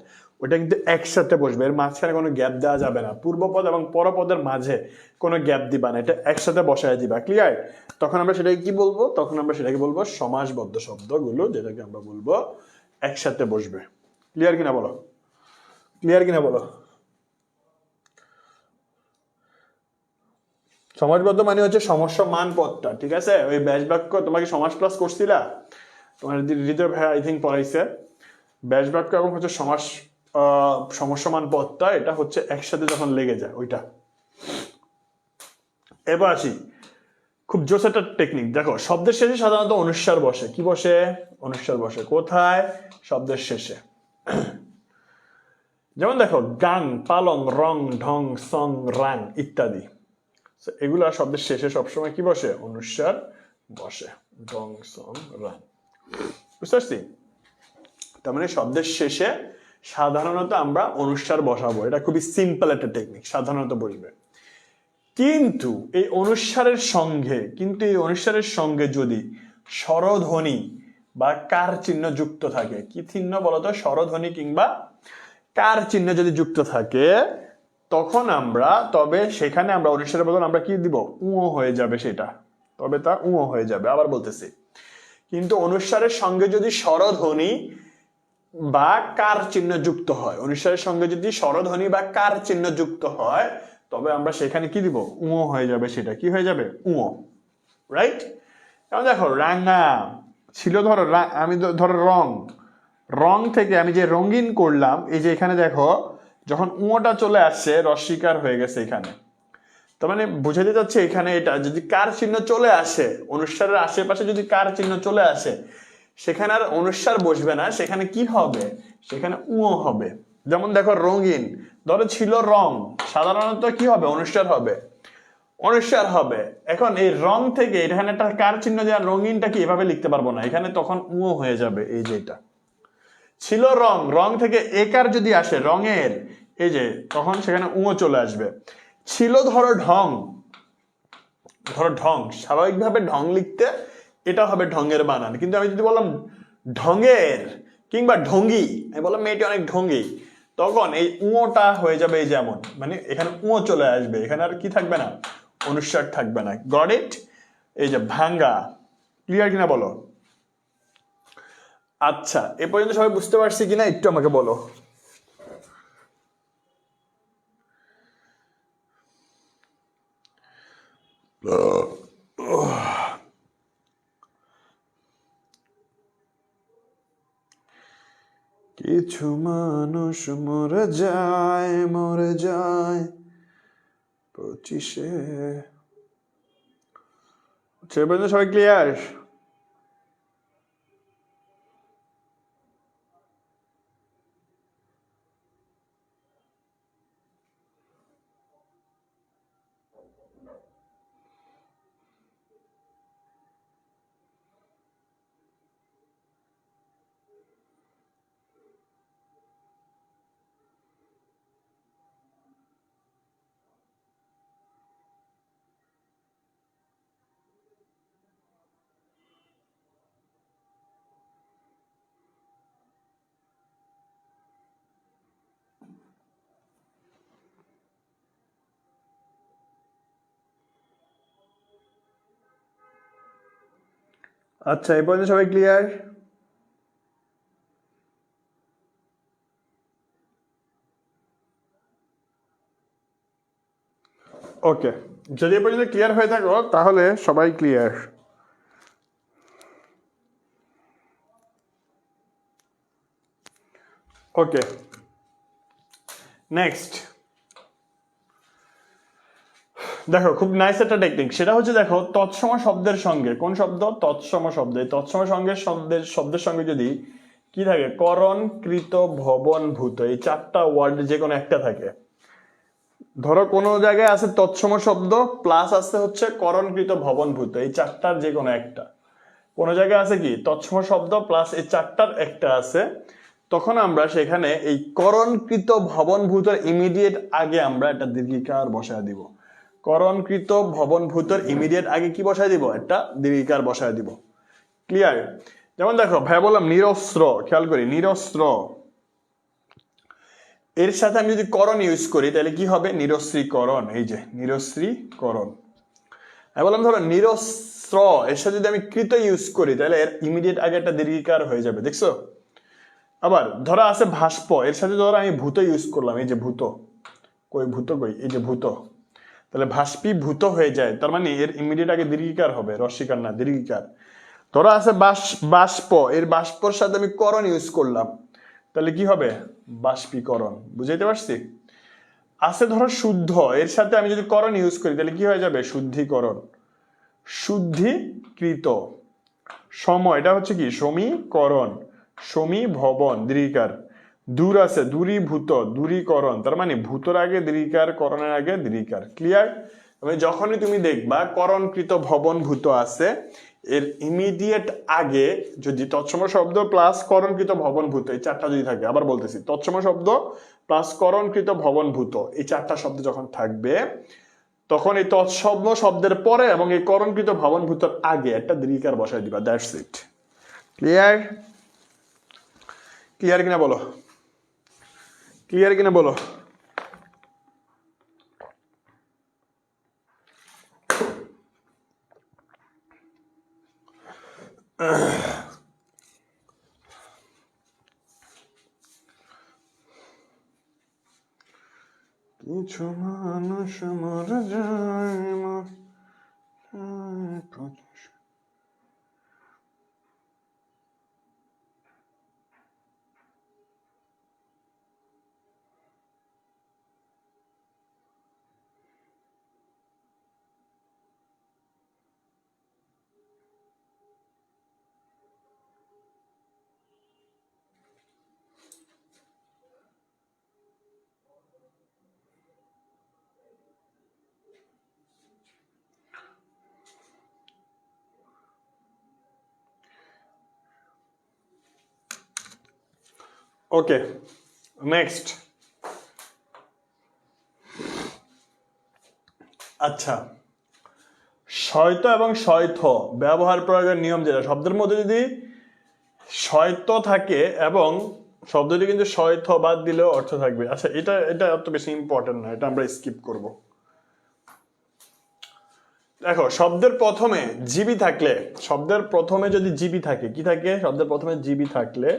ওটা কিন্তু একসাথে বসবে, এর মাঝখানে কোনো গ্যাপ দেওয়া যাবে না। পূর্বপদ এবং পরপদের মাঝে কোনো গ্যাপ দিবা না, এটা একসাথে বসায় দিবা। ক্লিয়ার? তখন আমরা সেটাকে কি বলবো? তখন আমরা সেটাকে বলবো সমাসবদ্ধ শব্দগুলো, যেটাকে আমরা বলবো একসাথে বসবে। ক্লিয়ার কিনা বলো? ক্লিয়ার কিনা বলো? সমাসবদ্ধ মানে হচ্ছে সমস্যমান পদটা, ঠিক আছে? ওই ব্যাস বাক্য তোমাকে সমাস ক্লাস করছিলা, তোমার হৃদয় ভাই আই থিঙ্ক পড়াইছে। ব্যাস বাক্য এবং হচ্ছে সমস্যমান পদটা, এটা হচ্ছে একসাথে যখন লেগে যায় ওইটা। এবার আসি, খুব জোস একটা টেকনিক দেখো, শব্দের শেষে সাধারণত অনুস্বার বসে। কি বসে? অনুস্বার বসে। কোথায়? শব্দের শেষে। যেমন দেখো গাং, পালং, রং, ঢং, সং, রাং ইত্যাদি, এগুলা শব্দের শেষে সবসময় কি বসে? অনুস্বার বসে। ঢং, সং, রাং, বুঝতে পারছি? তার মানে শব্দের শেষে সাধারণত আমরা অনুস্বার বসাবো, এটা খুবই সিম্পল একটা টেকনিক, সাধারণত বসবে। কিন্তু এই অনুস্বারের সঙ্গে যদি স্বরধ্বনি বা কার চিহ্ন যুক্ত থাকে, কি চিহ্ন বলতো? স্বরধ্বনি কিংবা কার চিহ্ন যদি যুক্ত থাকে, তখন তবে সেখানে আমরা অনুস্বারের বদল আমরা কি দিব? উঁ হয়ে যাবে সেটা, তবে তা উঁ হয়ে যাবে। আবার বলতেছি, কিন্তু অনুস্বারের সঙ্গে যদি স্বরধ্বনি বা কার চিহ্ন যুক্ত হয়, অনুস্বারের সঙ্গে যদি স্বরধ্বনি বা কার চিহ্ন যুক্ত হয়, তবে আমরা সেখানে কি দিব? উঁ হয়ে যাবে, সেটা কি হয়ে যাবে? উঁ, রাইট? এখন দেখো রাঙা ছিল, আমি ধরো রং, রং থেকে আমি যে রঙিন করলাম, এই যে এখানে দেখো যখন উঁটা চলে আসছে, রস্বীকার হয়ে গেছে এখানে। তার মানে বুঝাতে যাচ্ছে এখানে এটা যদি কার চিহ্ন চলে আসে, অনুস্বারের আশেপাশে যদি কার চিহ্ন চলে আসে, সেখানে আর অনুস্বার বসবে না, সেখানে কি হবে? সেখানে উঁ হবে। যেমন দেখো রঙিন, ধরো ছিল রং, সাধারণত কি হবে? অনুস্বার হবে। অনুস্বার হবে। এখন এই রং থেকে এখানে একটা কার চিহ্ন দেওয়া, রঙিনটা কি এভাবে লিখতে পারবো না, এখানে তখন উ হয়ে যাবে। এই যে এটা ছিল রং, রং থেকে একার যদি আসে রঙের, এই যে তখন সেখানে উ চলে আসবে। ছিল ধরো ঢং, ধরো ঢং, স্বাভাবিকভাবে ঢং লিখতে এটা হবে ঢঙের বানান, কিন্তু আমি যদি বললাম ঢঙের কিংবা ঢঙ্গি, আমি বললাম মেয়েটি অনেক ঢঙ্গি, তখন এই উঁটা হয়ে যাবে এই যেমন, মানে এখানে উ চলে আসবে, এখানে আর কি থাকবে না, অনুস্বার থাকবে না। Got it? এই যে ভাঙ্গা, ক্লিয়ার কিনা বলো? আচ্ছা, এ পর্যন্ত সবাই বুঝতে পারছি কিনা একটু আমাকে বলো। কিছু মানুষ মরে যায় 25-এ। সে পর্যন্ত সবাই ক্লিয়ার? আচ্ছা, এই পর্যন্ত সবাই ক্লিয়ার? ওকে, যদি এ পর্যন্ত ক্লিয়ার হয়ে থাকো তাহলে সবাই ক্লিয়ার। ওকে, নেক্সট দেখো, খুব নাইস একটা টেকনিক, সেটা হচ্ছে দেখো তৎসম শব্দের সঙ্গে, কোন শব্দ? তৎসম শব্দ। এই তৎসম সঙ্গে শব্দের সঙ্গে যদি কি থাকে, করণ, কৃত, ভবন, ভূত, এই চারটা ওয়ার্ড যে কোনো একটা থাকে। ধরো কোনো জায়গায় আছে তৎসম শব্দ প্লাস আছে হচ্ছে করণকৃত, ভবনভূত, এই চারটার যে কোনো একটা। কোনো জায়গায় আছে কি তৎসম শব্দ প্লাস এই চারটার একটা আছে, তখন আমরা সেখানে এই করণকৃত ভবনভূতর ইমিডিয়েট আগে আমরা একটা দীর্ঘিকার বসায় দিব। করণকৃত ভবনভূতর ইমিডিয়েট আগে কি বসায় দিব? একটা দীর্ঘিকার বসায় দিব। ক্লিয়ার? যেমন দেখো ভাই বললাম নিরস্ত্র, খেয়াল করি নিরস্ত্র, এর সাথে আমি যদি করণ ইউজ করি তাহলে কি হবে? নিরস্ত্রীকরণ। এই যে নিরস্ত্রীকরণ। আমি বললাম ধরো নিরস্ত্র, এর সাথে যদি আমি কৃত ইউজ করি তাহলে এর ইমিডিয়েট আগে একটা দীর্ঘিকার হয়ে যাবে, দেখছো? আবার ধরো আছে ভাস্প, এর সাথে ধরো আমি ভূত ইউজ করলাম, এই যে ভূত, কই ভূত কই, এই যে ভূত, তাহলে ভাস্পি ভূত হয়ে যায়, তার মানে এর ইমিডিয়েট আগে দীর্ঘিকার হবে, রস্বীকার না দীর্ঘিকার। ধরো আছে বাষ্প, এর বাষ্পর সাথে আমি করণ ইউজ করলাম, তাহলে কি হবে? বাষ্পীকরণ। বুঝাইতে পারছি? আছে ধরো শুদ্ধ, এর সাথে আমি যদি করণ ইউজ করি তাহলে কি হয়ে যাবে? শুদ্ধিকরণ, শুদ্ধিকৃত। সম, এটা হচ্ছে কি সমীকরণ, সমীভবন দীর্ঘিকার। দূর আছে দূরীভূত, দূরীকরণ, তার মানে ভূতর আগে দীর্ঘিকার, করণের আগে দীর্ঘিকার। ক্লিয়ার? যখনই তুমি দেখবা করণকৃত ভবনভূত আছে, এর ইমিডিয়েট আগে যদি তৎসম শব্দ প্লাস করণকৃত ভবনভূত এই চারটা যদি থাকে, আবার বলতেছি তৎসম শব্দ প্লাস করণকৃত ভবনভূত এই চারটা শব্দ যখন থাকবে, তখন এই তৎসম শব্দের পরে এবং এই করণকৃত ভবনভূতর আগে একটা দীর্ঘিকার বসায় দিবা। That's it. ক্লিয়ার? ক্লিয়ার কিনা বলো? ক্লিয়ার কিনা বলো? কিছু মানুষ মরে যায়। ওকে, নেক্সট। আচ্ছা, শয়ত এবং শয়থ ব্যবহার প্রয়োগের নিয়ম যেটা, শব্দের মধ্যে যদি শয়ত থাকে এবং শব্দটি কিন্তু শয়থ বাদ দিলেও অর্থ থাকবে। আচ্ছা, এটা এটা অত বেশি ইম্পর্টেন্ট না, এটা আমরা স্কিপ করব। দেখো, শব্দের প্রথমে জিবি থাকলে, শব্দের প্রথমে যদি জিবি থাকে, কি থাকে? শব্দের প্রথমে জিবি থাকলে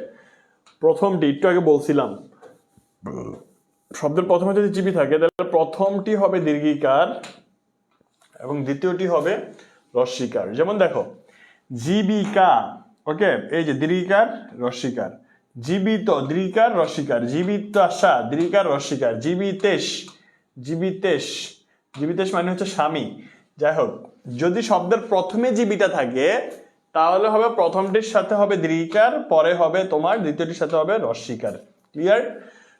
প্রথমটি একটু আগে বলছিলাম, শব্দের প্রথমে যদি জিবি থাকে তাহলে প্রথমটি হবে দীর্ঘিকার এবং দ্বিতীয়টি হবে রস্বীকার। যেমন দেখো, জীবিকা, ওকে, এই যে দীর্ঘিকার রস্বীকার, জীবিত দীর্ঘিকার রস্বীকার, জীবিতাশা দীর্ঘিকার রস্বীকার, জীবিতেশ, জীবিতেশ, জীবিতেশ মানে হচ্ছে স্বামী। যাই হোক, যদি শব্দের প্রথমে জীবিটা থাকে তাহলে হবে প্রথমটির সাথে হবে দীর্ঘিকার, পরে হবে তোমার দ্বিতীয়টির সাথে হবে রস্বীকার। ক্লিয়ার?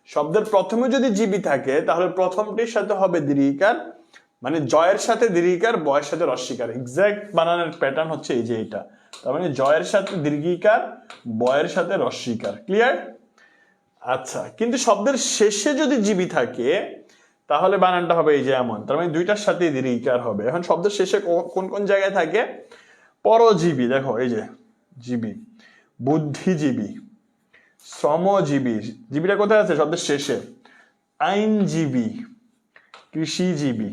শব্দের প্রথমে যদি জীবি থাকে তাহলে প্রথমটির সাথে হবে দীর্ঘিকার, মানে জয়ের সাথে দীর্ঘিকার, বয়ের সাথে রস্বীকার। এক্সাক্ট বানানের প্যাটার্ন হচ্ছে এই যে এটা। তার মানে জয়ের সাথে দীর্ঘিকার, বয়ের সাথে রস্বীকার। ক্লিয়ার? আচ্ছা, কিন্তু শব্দের শেষে যদি জিবি থাকে তাহলে বানানটা হবে এই যে এমন। তার মানে দুইটার সাথে দীর্ঘিকার হবে। এখন শব্দের শেষে কোন কোন জায়গায় থাকে? পরজীবী, দেখো এই যে জীবী, বুদ্ধিজীবী, শ্রমজীবী, জীবীটা কোথায় আছে? শব্দের শেষে। আইনজীবী, কৃষিজীবী,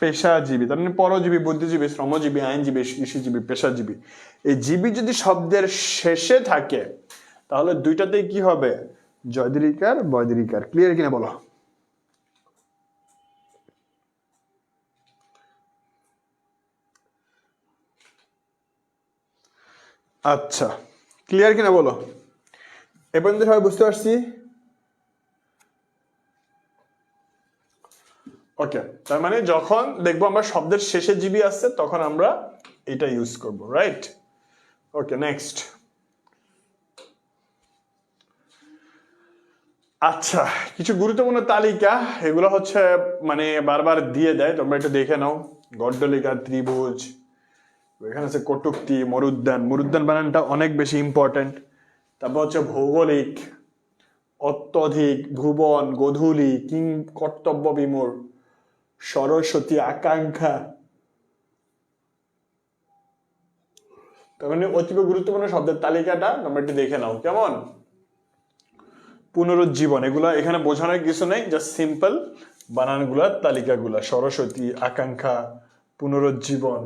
পেশাজীবী। তার মানে পরজীবী, বুদ্ধিজীবী, শ্রমজীবী, আইনজীবী, কৃষিজীবী, পেশাজীবী। এই জীবী যদি শব্দের শেষে থাকে তাহলে দুইটাতেই কি হবে? জয় দীর্ঘিকার, বয় দীর্ঘিকার। ক্লিয়ার কিনা বলো? আচ্ছা, ক্লিয়ার কিনা বলো? এ পর্যন্ত সবাই বুঝতে পারছি? ওকে, তার মানে যখন দেখবো আমরা শব্দের শেষে জিবি আসছে তখন আমরা এটা ইউজ করব, রাইট? ওকে, নেক্সট। আচ্ছা, কিছু গুরুত্বপূর্ণ তালিকা, এগুলো হচ্ছে মানে বারবার দিয়ে দেয়, তোমরা একটু দেখে নাও। গড্ডলিকা, ত্রিভুজ, এখানে আছে কটুক্তি, মরুদ্যান, মরুদ্যান বানানটা অনেক বেশি ইম্পর্টেন্ট। তারপর হচ্ছে ভৌগোলিক, অত্যধিক, ভুবন, গোধূলি, কিং, কর্তব্য বিমূঢ়, সরস্বতী, আকাঙ্ক্ষা। তার মানে অতীব গুরুত্বপূর্ণ শব্দের তালিকাটা তোমরা একটু দেখে নাও, কেমন? পুনরুজ্জীবন, এগুলা এখানে বোঝানোর কিছু নেই, জাস্ট সিম্পল বানানগুলার তালিকাগুলা। সরস্বতী, আকাঙ্ক্ষা, পুনরুজ্জীবন,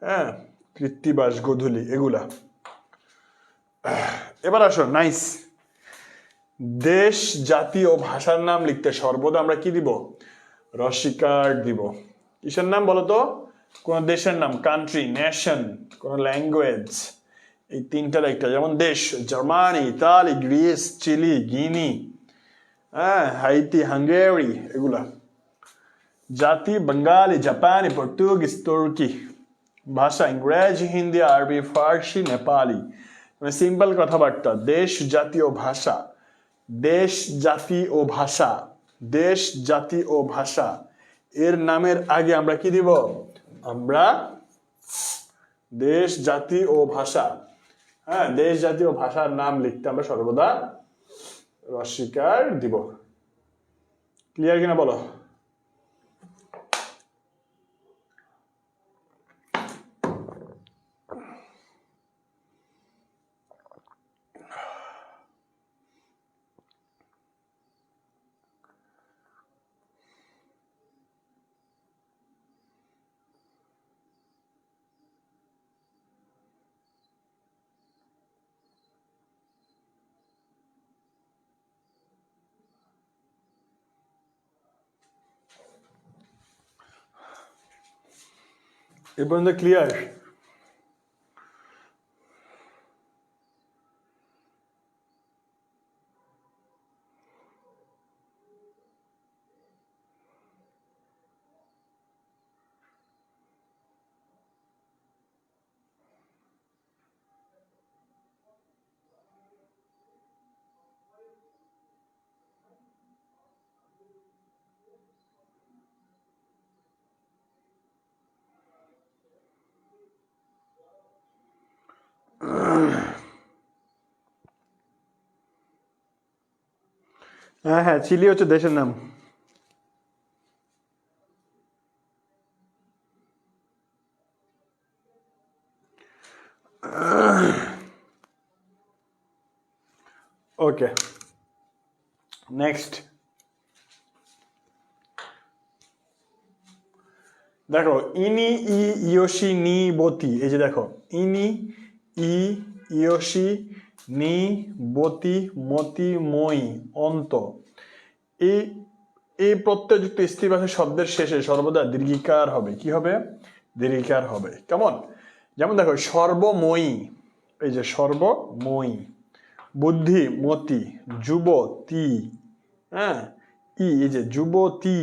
হ্যাঁ, কৃত্তিবাস, গোধূলি, এগুলা। এবার আসো, নাইস। দেশ, জাতি ও ভাষার নাম লিখতে সর্বদা আমরা কি দিব? রস্বীকার দিব। কিসের নাম বলতো? কোন দেশের নাম, কান্ট্রি, নেশন, কোন ল্যাঙ্গুয়েজ, এই তিনটার একটা। যেমন দেশ, জার্মানি, ইতালি, গ্রিস, চিলি, গিনি, হ্যাঁ, হাইতি, হাঙ্গেরি, এগুলা। জাতি, বাঙালি, জাপানি, পর্তুগিজ, তুর্কি। ভাষা, ইংরেজি, হিন্দি, আরবি, ফার্সি, নেপালি। মানে সিম্পল কথাবার্তা, দেশ, জাতি ও ভাষা, দেশ, জাতি ও ভাষা, দেশ, জাতি ও ভাষা। এর নামের আগে আমরা কি দিব? আমরা দেশ, জাতি ও ভাষা, হ্যাঁ, দেশ, জাতি ও ভাষার নাম লিখতে আমরা সর্বদা রস্বীকার দিব। ক্লিয়ার কিনা বলো? এ পর্যন্ত ক্লিয়ার? হ্যাঁ হ্যাঁ, চিলি হচ্ছে দেশের নাম। ওকে, নেক্সট দেখো, ইনি ই ইয়োশি নি বতি, এই যে দেখো, ইনি ই ইয়োশি নি বতি মতি মই অন্ত, এই এই প্রত্যয়যুক্ত স্ত্রীবাচক শব্দের শেষে সর্বদা দীর্ঘিকার হবে। কি হবে? দীর্ঘিকার হবে। কেমন? যেমন দেখো, সর্বময়ী, এই যে সর্বময়ী, বুদ্ধি মতি, যুবতী, হ্যাঁ, এই যে যুবতী,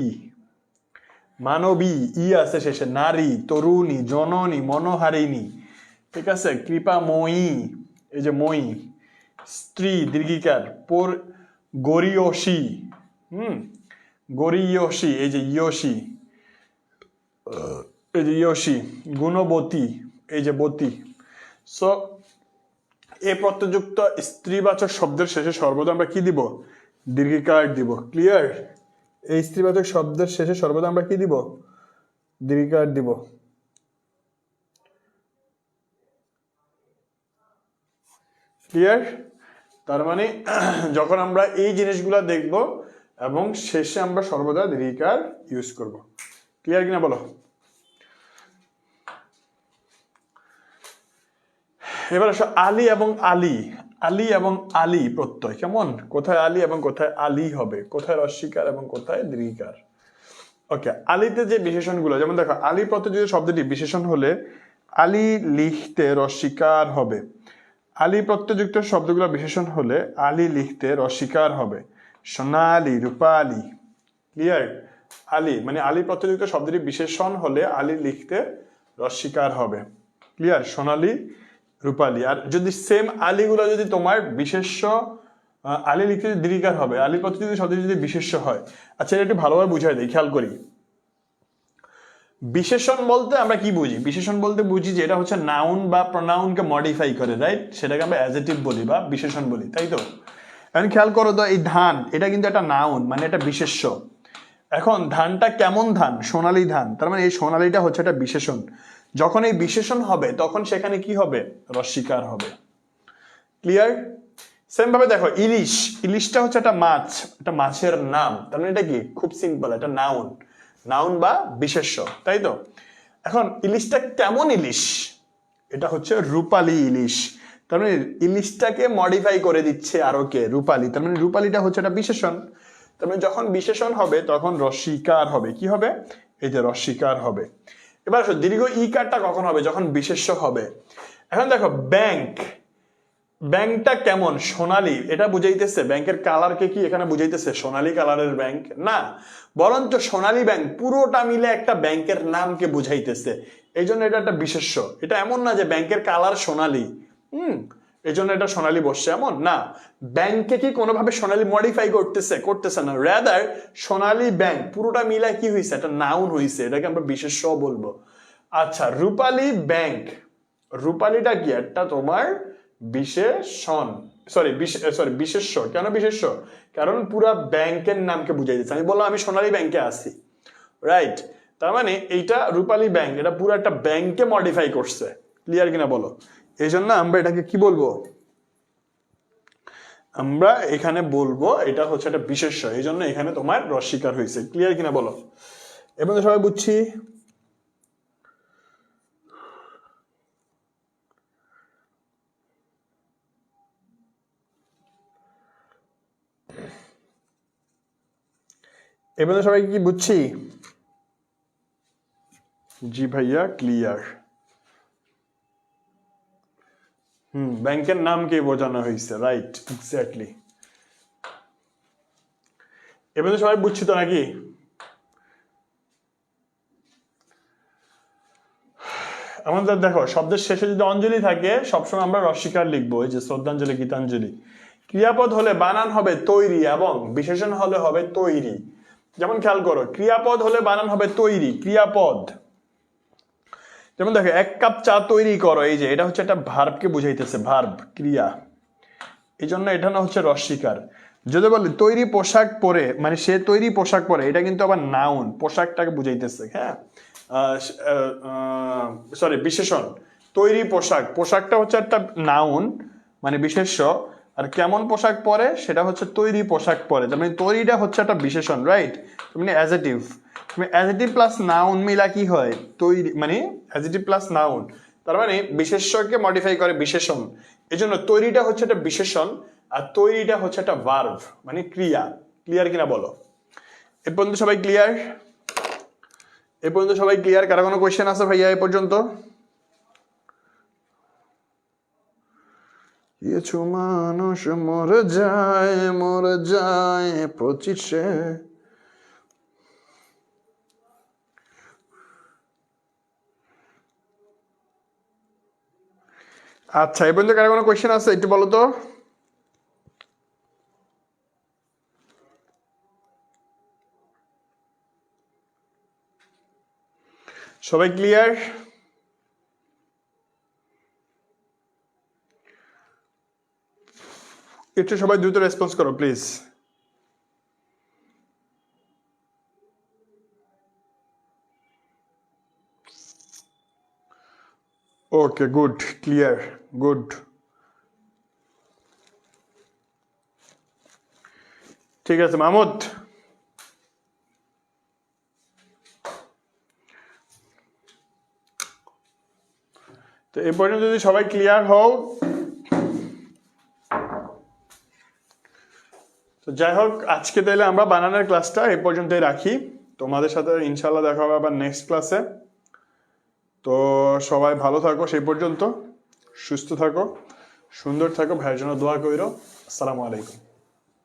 মানবী, আছে শেষে, নারী, তরুণী, জননী, মনোহারিণী, ঠিক আছে, কৃপাময়ী, এই যে মই, স্ত্রী দীর্ঘিকার, গরিয়সী, গরিয়সী, এই যে ইয়সী, এই যে ইয়সী, গুণবতী, এই যে বতী। সো এই প্রত্যয়যুক্ত স্ত্রীবাচক শব্দের শেষে সর্বদা আমরা কি দিব? দীর্ঘিকার দিব। ক্লিয়ার? এই স্ত্রীবাচক শব্দের শেষে সর্বদা আমরা কি দিব? দীর্ঘিকার দিব। ক্লিয়ার? তার মানে যখন আমরা এই জিনিসগুলো দেখব এবং শেষে আমরা সর্বদা দীর্ঘিকার ইউজ করব। ক্লিয়ার কিনা বলো? এবার আসো আলী এবং আলী, আলী এবং আলী প্রত্যয় কেমন? কোথায় আলী এবং কোথায় আলী হবে, কোথায় রস্বীকার এবং কোথায় দীর্ঘিকার। ওকে, আলীতে যে বিশেষণগুলো, যেমন দেখো, আলী প্রত্যয়যুক্ত শব্দটি বিশেষণ হলে আলী লিখতে রস্বীকার হবে। আলী প্রত্যয়যুক্ত শব্দগুলো বিশেষণ হলে আলী লিখতে রস্বীকার হবে। সোনালী, রূপালী। ক্লিয়ার? আলী মানে আলী প্রত্যয়যুক্ত শব্দটি বিশেষণ হলে আলী লিখতে রস্বীকার হবে। ক্লিয়ার? সোনালী, রূপালী। আর যদি সেম আলীগুলো যদি তোমার বিশেষ্য, আলী লিখতে দীর্ঘিকার হবে। আলী প্রত্যয়যুক্ত শব্দ যদি বিশেষ্য হয়। আচ্ছা, এটা একটু ভালোভাবে বুঝাই দিই, খেয়াল করি। বিশেষণ বলতে আমরা কি বুঝি? বিশেষণ বলতে বুঝি যে এটা হচ্ছে নাউন বা প্রনাউনকে মডিফাই করে, রাইট? সেটাকে আমরা অ্যাডজেক্টিভ বলি বা বিশেষণ বলি, তাই তো? এখন খেয়াল করো তো, এই ধান, এটা কিন্তু একটা নাউন, মানে এটা বিশেষ্য। এখন ধানটা কেমন ধান? সোনালী ধান। তার মানে এই সোনালীটা হচ্ছে একটা বিশেষণ। যখন এই বিশেষণ হবে তখন সেখানে কি হবে? রস্বীকার হবে। ক্লিয়ার? সেম ভাবে দেখো, ইলিশ, ইলিশটা হচ্ছে একটা মাছ, একটা মাছের নাম। তার মানে এটা কি? খুব সিম্পল, এটা নাউন, নাউন বা বিশেষ্য, তাই তো? এখন ইলিশটা কেমন ইলিশ? এটা হচ্ছে রূপালী ইলিশ। তার মানে ইলিশটাকে মডিফাই করে দিচ্ছে আরো কে? রূপালী। তার মানে রূপালীটা হচ্ছে একটা বিশেষণ। তার মানে যখন বিশেষণ হবে তখন রস্বীকার হবে। কি হবে? এই যে রস্বীকার হবে। এবার আসো, দীর্ঘ ইকারটা কখন হবে? যখন বিশেষ্য হবে। এখন দেখো, ব্যাংক, ব্যাংকটা কেমন? সোনালী, এটা বুঝাইতেছে ব্যাংকের কালারকে কি এখানে বুঝাইতেছে সোনালী কালারের ব্যাংক? না, বরঞ্চ সোনালী ব্যাংক পুরোটা মিলে একটা ব্যাংকের নামকে বুঝাইতেছে। এই জন্য এটা একটা বিশেষ্য। এটা এমন না যে ব্যাংকের কালার সোনালী, এই জন্য এটা সোনালী বসছে, এমন না। ব্যাংকে কি কোনোভাবে সোনালী মডিফাই করতেছে না, রাদার সোনালী ব্যাংক পুরোটা মিলে কি হয়েছে? একটা নাউন হয়েছে, এটাকে আমরা বিশেষ্য বলবো। আচ্ছা, রূপালী ব্যাংক, রূপালীটা কি? একটা তোমার বিশেষণ, বিশেষ্য। কেন বিশেষ্য? কারণ পুরা ব্যাংকের নামকে বুঝাই দিচ্ছে। আমি বললাম আমি সোনালী ব্যাংকে আছি, রাইট? তার মানে এইটা রূপালী ব্যাংক, এটা পুরো একটা ব্যাংকে মডিফাই করছে। ক্লিয়ার কিনা বলো? এই জন্য আমরা এটাকে কি বলবো? আমরা এখানে বলবো এটা হচ্ছে একটা বিশেষ্য। এই জন্য এখানে তোমার রস্বীকার হয়েছে। ক্লিয়ার কিনা বলো? এবং সবাই বুঝছি? এবার সবাই কি বুঝছি? জি ভাইয়া, ক্লিয়ার। ব্যাংকের নামকে বোঝানো হয়েছে, রাইট, এক্স্যাক্টলি। এবার সবাই বুঝছি তো নাকি? আমাদের দেখো, শব্দের শেষে যদি অঞ্জলি থাকে সবসময় আমরা রস্বীকার লিখবো। এই যে শ্রদ্ধাঞ্জলি, গীতাঞ্জলি। ক্রিয়াপদ হলে বানান হবে তৈরি এবং বিশেষণ হলে হবে তৈরি। যেমন খেয়াল করো, ক্রিয়াপদ হলে বানান হবে তৈরি, ক্রিয়াপদ। যেমন দেখো, 1 কাপ চা তৈরি করো, এই যে এটা হচ্ছে একটা ভার্বকে বুঝাইতেছে, ভার্ব, ক্রিয়া। এই জন্য এটা না হচ্ছে রস্বীকার। যদি বলি তৈরি পোশাক পরে, মানে সে তৈরি পোশাক পরে, এটা কিন্তু আবার নাউন, পোশাকটাকে বুঝাইতেছে। হ্যাঁ, সরি, বিশেষণ। তৈরি পোশাক, পোশাকটা হচ্ছে একটা নাউন মানে বিশেষ্য, আর কেমন পোশাক পরে সেটা হচ্ছে তৈরি পোশাক পরে, তার মানে তৈরিটা হচ্ছে একটা বিশেষণ, রাইট? মানে অ্যাজেটিভ, অ্যাজেটিভ প্লাস নাউন মিলা কি হয়? তৈরি, মানে অ্যাজেটিভ প্লাস নাউন, তার মানে বিশেষ্যকে মডিফাই করে বিশেষণ। এই জন্য তৈরিটা হচ্ছে একটা বিশেষণ আর তৈরিটা হচ্ছে একটা ভার্ব, মানে ক্রিয়া। ক্লিয়ার কিনা বলো? এ পর্যন্ত সবাই ক্লিয়ার? এ পর্যন্ত সবাই ক্লিয়ার? কারো কোনো কোয়েশ্চেন আছে ভাইয়া এ পর্যন্ত? কিছু মানুষ মরে যায় পঁচিশে। আচ্ছা, এ পর্যন্ত কারো কোনো কোয়েশ্চেন আছে একটু বলো তো। সবাই ক্লিয়ার? একটু সবাই দ্রুত রেসপন্স করো please. Okay, good, clear, good. ঠিক আছে মাহমুদ, তো এ পর্যন্ত যদি সবাই ক্লিয়ার হও, তো যাই হোক, আজকে তাহলে আমরা বানানের ক্লাসটা এই পর্যন্তই রাখি। তোমাদের সাথে ইনশাল্লাহ দেখা হবে আবার নেক্সট ক্লাসে। তো সবাই ভালো থাকো সেই পর্যন্ত, সুস্থ থাকো, সুন্দর থাকো, ভাইয়ের জন্য দোয়া কইরো। আসসালামু আলাইকুম।